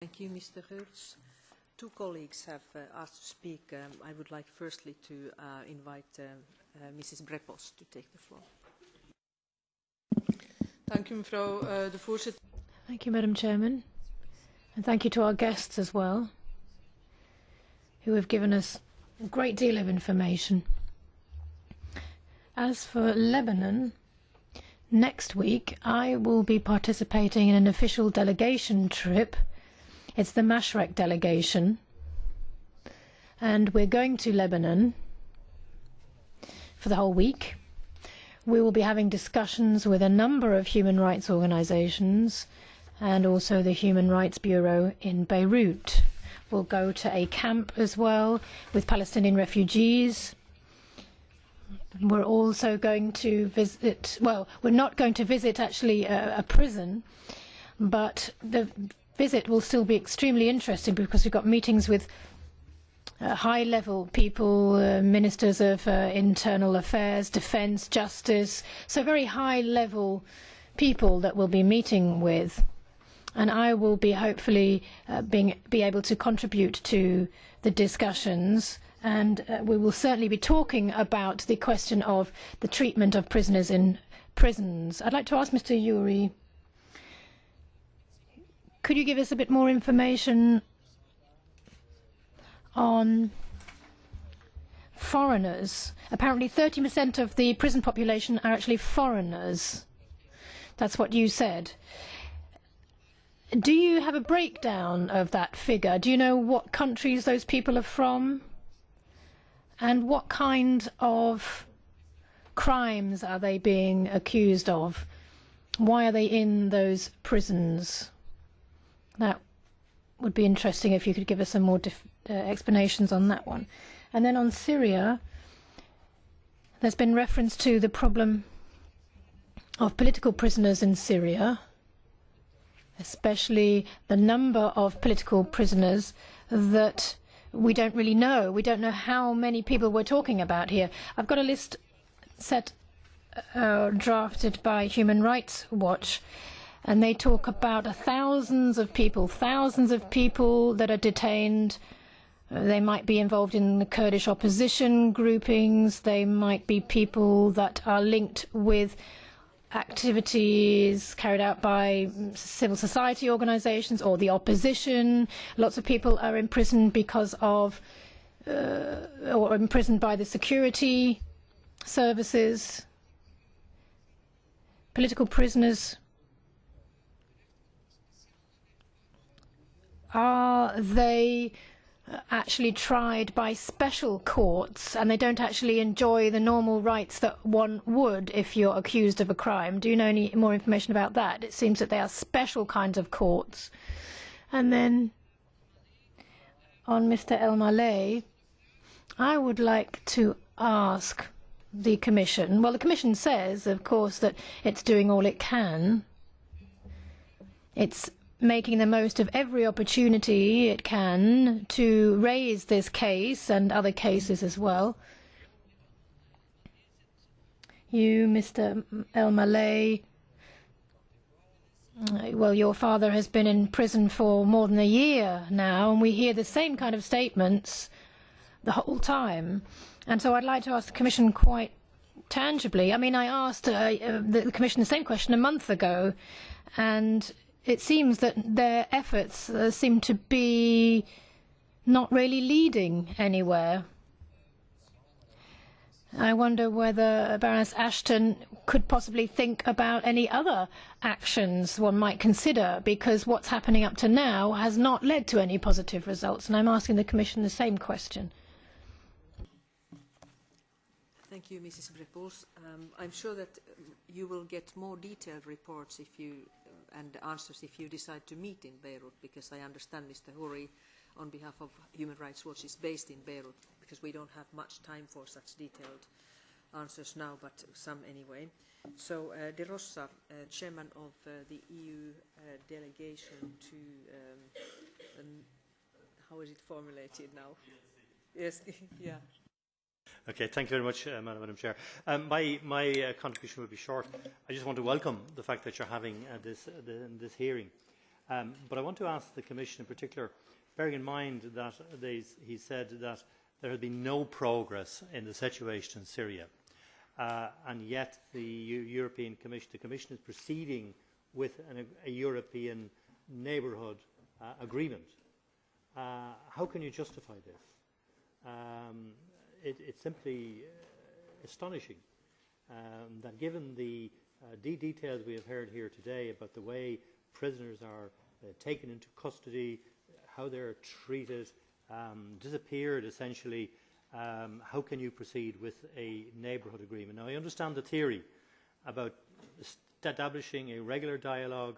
Thank you, Mr. Hertz. Two colleagues have asked to speak. I would like firstly to invite Mrs. Brepos to take the floor. Dank u, mevrouw de voorzitter. Thank you, Madam Chairman. And thank you to our guests as well, who have given us a great deal of information. As for Lebanon, next week I will be participating in an official delegation trip. It's the Mashrek delegation. And we're going to Lebanon for the whole week. We will be having discussions with a number of human rights organizations and also the Human Rights Bureau in Beirut. We'll go to a camp as well with Palestinian refugees. We're also going to visit, well, we're not going to visit actually a prison, but the visit will still be extremely interesting because we've got meetings with high-level people, ministers of internal affairs, defense, justice, so very high-level people that we'll be meeting with. And I will be hopefully be able to contribute to the discussions, and we will certainly be talking about the question of the treatment of prisoners in prisons. I'd like to ask Mr. Yuri, could you give us a bit more information on foreigners? Apparently 30% of the prison population are actually foreigners. That's what you said. Do you have a breakdown of that figure? Do you know what countries those people are from? And what kind of crimes are they being accused of? Why are they in those prisons? That would be interesting if you could give us some more explanations on that one. And then on Syria, there's been reference to the problem of political prisoners in Syria, especially the number of political prisoners that we don't really know. We don't know how many people we're talking about here. I've got a list drafted by Human Rights Watch, and they talk about thousands of people that are detained. They might be involved in the Kurdish opposition groupings. They might be people that are linked with activities carried out by civil society organizations or the opposition. Lots of people are imprisoned because of or imprisoned by the security services. Political prisoners, are they actually tried by special courts and they don't actually enjoy the normal rights that one would if you're accused of a crime? Do you know any more information about that? It seems that they are special kinds of courts. And then on Mr. El Maleh, I would like to ask the Commission. Well, the Commission says, of course, that it's doing all it can. It's making the most of every opportunity it can to raise this case and other cases as well. You, Mr. El Maleh, well, your father has been in prison for more than a year now, and we hear the same kind of statements the whole time. And so I'd like to ask the Commission quite tangibly. I mean, I asked the Commission the same question a month ago, and it seems that their efforts seem to be not really leading anywhere. I wonder whether Baroness Ashton could possibly think about any other actions one might consider, because what's happening up to now has not led to any positive results, and I'm asking the Commission the same question. Thank you, Mrs. Brepols. I'm sure that you will get more detailed reports if you and answers if you decide to meet in Beirut, because I understand Mr. Huri, on behalf of Human Rights Watch, is based in Beirut, because we don't have much time for such detailed answers now, but some anyway. So, De Rossa, Chairman of the EU delegation to, how is it formulated now? Yes, yeah. Okay, thank you very much, Madam Chair. My contribution will be short. I just want to welcome the fact that you're having this hearing. But I want to ask the Commission in particular, bearing in mind that he said that there has been no progress in the situation in Syria, and yet the European Commission, the Commission is proceeding with a European neighbourhood agreement. How can you justify this? It's simply astonishing that, given the details we have heard here today about the way prisoners are taken into custody, how they're treated, disappeared essentially, how can you proceed with a neighbourhood agreement? Now, I understand the theory about establishing a regular dialogue,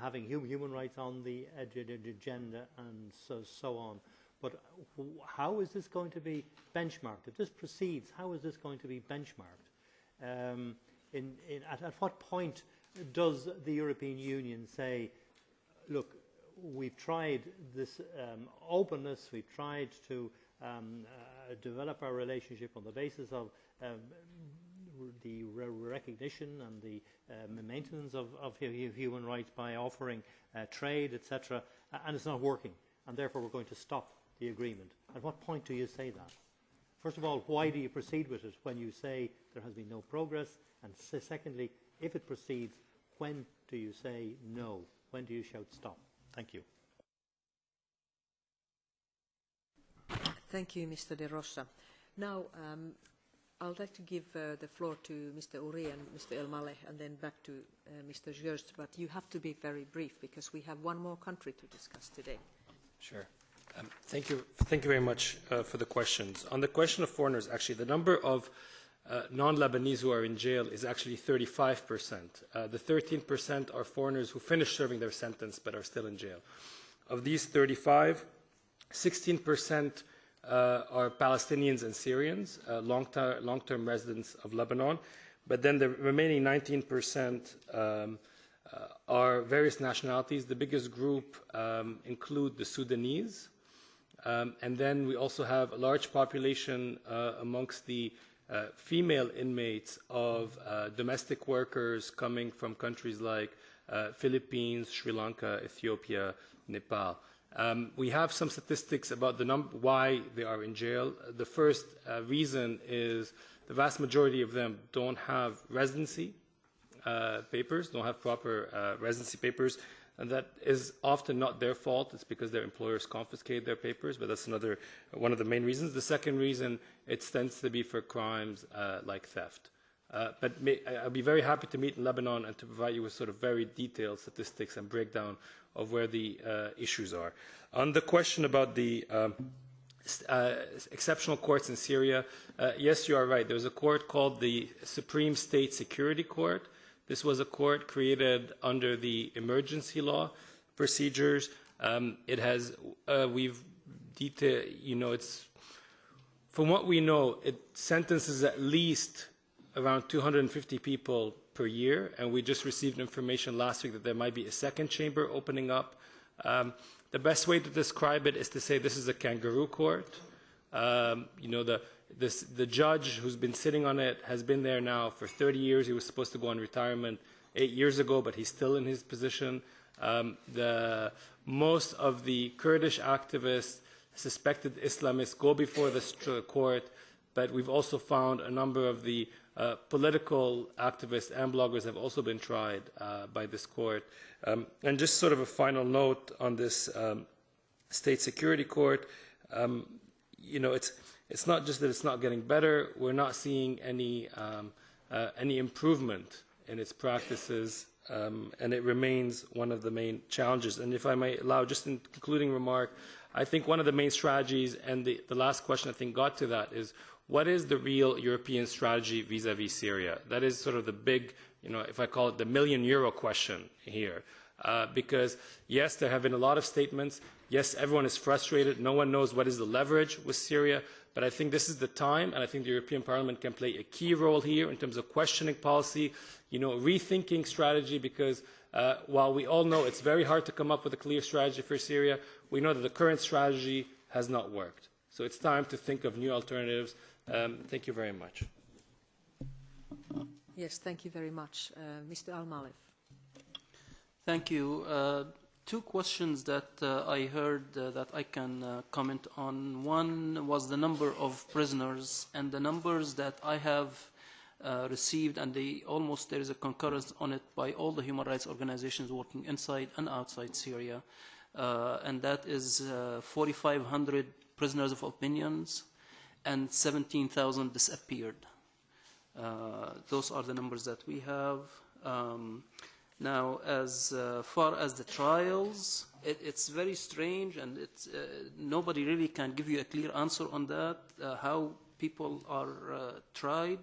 having human rights on the agenda and so on. But how is this going to be benchmarked? If this proceeds, how is this going to be benchmarked? At what point does the European Union say, look, we've tried this openness, we've tried to develop our relationship on the basis of the recognition and the maintenance of human rights by offering trade, etc., and it's not working, and therefore we're going to stop the agreement. At what point do you say that? First of all, why do you proceed with it when you say there has been no progress? And secondly, if it proceeds, when do you say no? When do you shout stop? Thank you. Thank you, Mr. De Rossa. Now, I would like to give the floor to Mr. Uri and Mr. El Maleh, and then back to Mr. Gjörst, but you have to be very brief because we have one more country to discuss today. Sure. Thank you very much for the questions. On the question of foreigners, actually, the number of non-Lebanese who are in jail is actually 35%. The 13% are foreigners who finished serving their sentence but are still in jail. Of these 35, 16% are Palestinians and Syrians, long-term residents of Lebanon, but then the remaining 19% are various nationalities. The biggest group include the Sudanese, and then we also have a large population amongst the female inmates of domestic workers coming from countries like Philippines, Sri Lanka, Ethiopia, Nepal. We have some statistics about why they are in jail. The first reason is the vast majority of them don't have residency papers, don't have proper residency papers, and that is often not their fault. It's because their employers confiscate their papers, but that's one of the main reasons. The second reason, it tends to be for crimes like theft. But I'll be very happy to meet in Lebanon and to provide you with sort of very detailed statistics and breakdown of where the issues are. On the question about the exceptional courts in Syria, yes, you are right. There's a court called the Supreme State Security Court. This was a court created under the emergency law procedures. It has, we've detailed, it's, from what we know, it sentences at least around 250 people per year, and we just received information last week that there might be a second chamber opening up. The best way to describe it is to say this is a kangaroo court. The judge who's been sitting on it has been there now for 30 years. He was supposed to go on retirement 8 years ago, but he's still in his position. Most of the Kurdish activists, suspected Islamists, go before this court, but we've also found a number of the political activists and bloggers have also been tried by this court. And just sort of a final note on this state security court, it's not just that it's not getting better, we're not seeing any improvement in its practices, and it remains one of the main challenges. And if I may allow, just in concluding remark, I think one of the main strategies, and the last question I think got to that, is what is the real European strategy vis-à-vis Syria? That is sort of the big, if I call it the €1 million question here. Because yes, there have been a lot of statements. Yes, everyone is frustrated. No one knows what is the leverage with Syria. But I think this is the time, and I think the European Parliament can play a key role here in terms of questioning policy, rethinking strategy, because while we all know it's very hard to come up with a clear strategy for Syria, we know that the current strategy has not worked. So it's time to think of new alternatives. Thank you very much. Yes, thank you very much. Mr. Al-Maleh. Thank you. two questions that I heard that I can comment on. One was the number of prisoners, and the numbers that I have received, and there is a concurrence on it by all the human rights organizations working inside and outside Syria, and that is 4,500 prisoners of opinions and 17,000 disappeared. Those are the numbers that we have. Now, as far as the trials, it's very strange, and nobody really can give you a clear answer on that, how people are tried,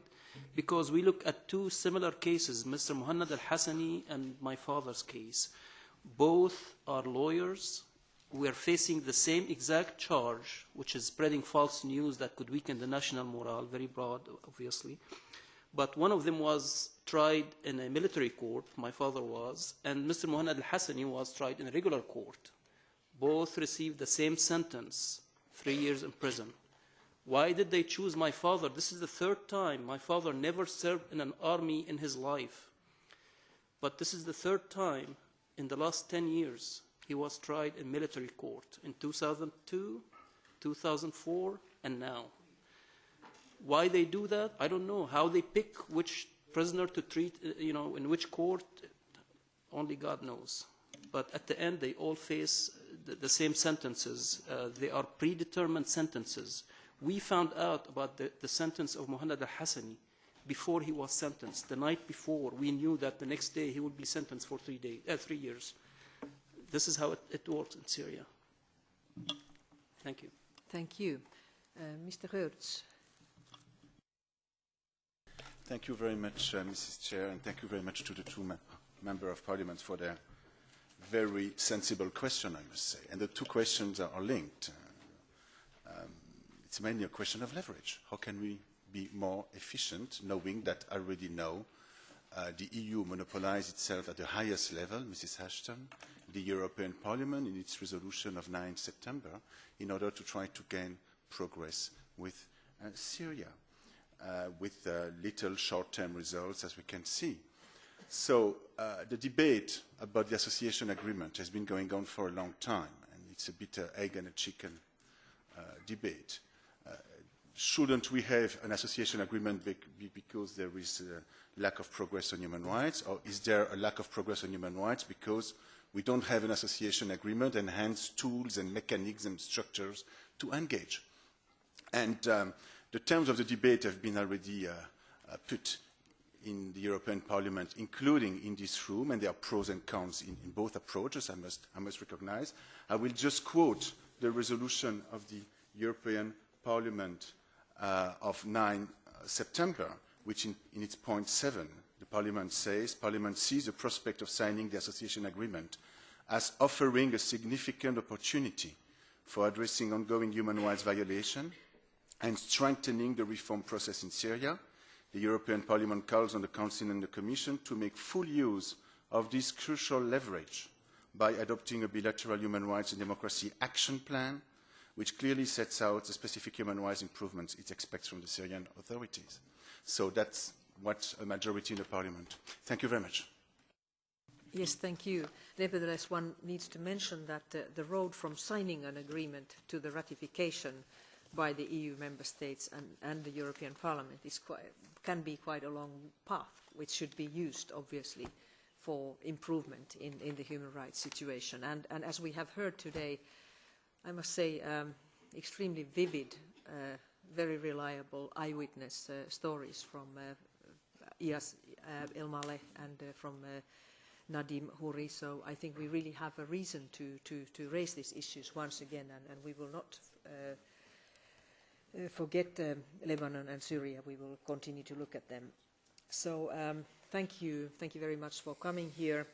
because we look at two similar cases, Mr. Muhannad al-Hassani and my father's case. Both are lawyers. We are facing the same exact charge, which is spreading false news that could weaken the national morale, very broad, obviously. But one of them was tried in a military court, my father was, and Mr. Muhannad al-Hassani was tried in a regular court. Both received the same sentence, 3 years in prison. Why did they choose my father? This is the third time. My father never served in an army in his life. But this is the third time in the last 10 years he was tried in military court, in 2002, 2004, and now. Why they do that, I don't know. How they pick which prisoner to treat, in which court, only God knows. But at the end, they all face the same sentences. They are predetermined sentences. We found out about the sentence of Muhannad al-Hassani before he was sentenced. The night before, we knew that the next day he would be sentenced for 3 years. This is how it works in Syria. Thank you. Thank you. Mr. Hertz. Thank you very much, Mrs. Chair, and thank you very much to the two Members of Parliament for their very sensible question, I must say. And the two questions are linked. It's mainly a question of leverage. How can we be more efficient, knowing that I already know the EU monopolized itself at the highest level, Mrs. Ashton, the European Parliament in its resolution of 9 September, in order to try to gain progress with Syria. With little short-term results, as we can see. So the debate about the association agreement has been going on for a long time, and it's a bit egg and a chicken debate. Shouldn't we have an association agreement because there is a lack of progress on human rights, or is there a lack of progress on human rights because we don't have an association agreement and hence tools and mechanisms, structures to engage? And the terms of the debate have been already put in the European Parliament, including in this room, and there are pros and cons in both approaches, I must recognize. I will just quote the resolution of the European Parliament of 9 September, which in its point 7, the Parliament says, Parliament sees the prospect of signing the association agreement as offering a significant opportunity for addressing ongoing human rights violations and strengthening the reform process in Syria. The European Parliament calls on the Council and the Commission to make full use of this crucial leverage by adopting a bilateral human rights and democracy action plan, which clearly sets out the specific human rights improvements it expects from the Syrian authorities. So that's what a majority in the Parliament. Thank you very much. Yes, thank you. Nevertheless, one needs to mention that the road from signing an agreement to the ratification by the EU member states and the European Parliament can be quite a long path, which should be used, obviously, for improvement in the human rights situation. And as we have heard today, I must say, extremely vivid, very reliable eyewitness stories from Iyas Maleh and from Nadim Houri. So I think we really have a reason to raise these issues once again, and we will not forget Lebanon and Syria. We will continue to look at them. So thank you very much for coming here.